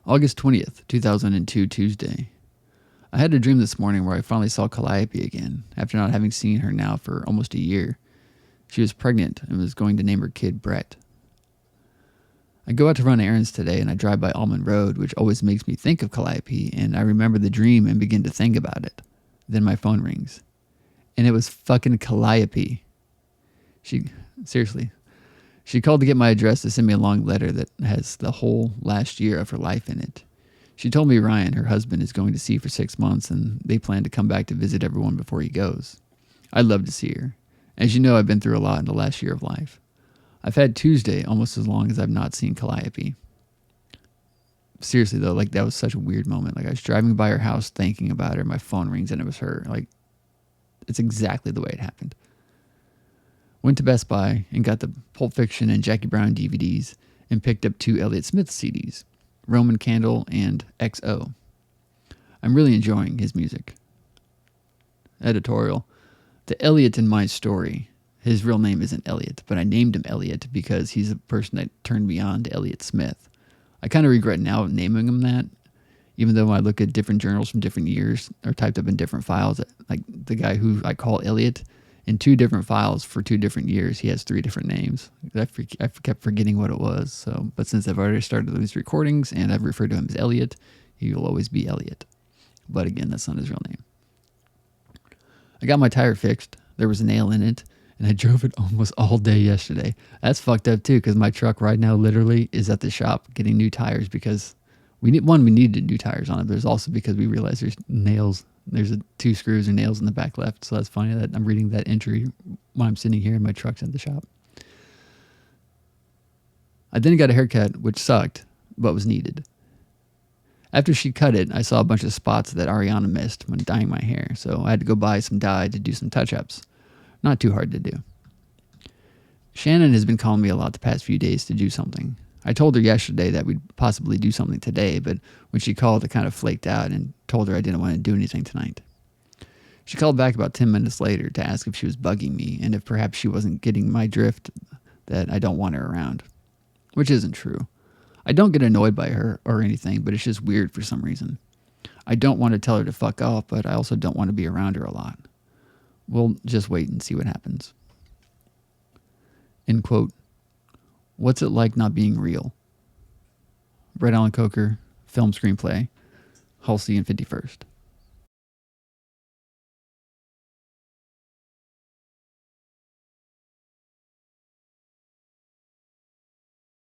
August 20th, 2002, Tuesday. I had a dream this morning where I finally saw Calliope again, after not having seen her now for almost a year. She was pregnant and was going to name her kid Brett. I go out to run errands today and I drive by Almond Road, which always makes me think of Calliope, and I remember the dream and begin to think about it. Then my phone rings. And it was fucking Calliope. Seriously, she called to get my address to send me a long letter that has the whole last year of her life in it. She told me Ryan, her husband, is going to sea for 6 months and they plan to come back to visit everyone before he goes. I'd love to see her. As you know, I've been through a lot in the last year of life. I've had Tuesday almost as long as I've not seen Calliope. Seriously though, like that was such a weird moment. Like I was driving by her house thinking about her, my phone rings and it was her. Like it's exactly the way it happened. Went to Best Buy and got the Pulp Fiction and Jackie Brown DVDs and picked up 2 Elliott Smith CDs, Roman Candle and XO. I'm really enjoying his music. Editorial. The Elliot in my story, his real name isn't Elliot, but I named him Elliot because he's the person that turned me on to Elliott Smith. I kind of regret now naming him that, even though when I look at different journals from different years or typed up in different files, like the guy who I call Elliot, in 2 different files for 2 different years, he has 3 different names. I kept forgetting what it was. So, but since I've already started these recordings and I've referred to him as Elliot, he will always be Elliot. But again, that's not his real name. I got my tire fixed. There was a nail in it, and I drove it almost all day yesterday. That's fucked up too, because my truck right now literally is at the shop getting new tires because we needed new tires on it, but it's also because we realized there's nails. There's 2 screws or nails in the back left. So that's funny that I'm reading that entry while I'm sitting here and my truck's at the shop. I then got a haircut, which sucked, but was needed. After she cut it, I saw a bunch of spots that Ariana missed when dyeing my hair, so I had to go buy some dye to do some touch-ups. Not too hard to do. Shannon has been calling me a lot the past few days to do something. I told her yesterday that we'd possibly do something today, but when she called, I kind of flaked out and told her I didn't want to do anything tonight. She called back about 10 minutes later to ask if she was bugging me and if perhaps she wasn't getting my drift that I don't want her around, which isn't true. I don't get annoyed by her or anything, but it's just weird for some reason. I don't want to tell her to fuck off, but I also don't want to be around her a lot. We'll just wait and see what happens. End quote. What's it like not being real? Brett Allen Coker, film screenplay, Halsey and 51st.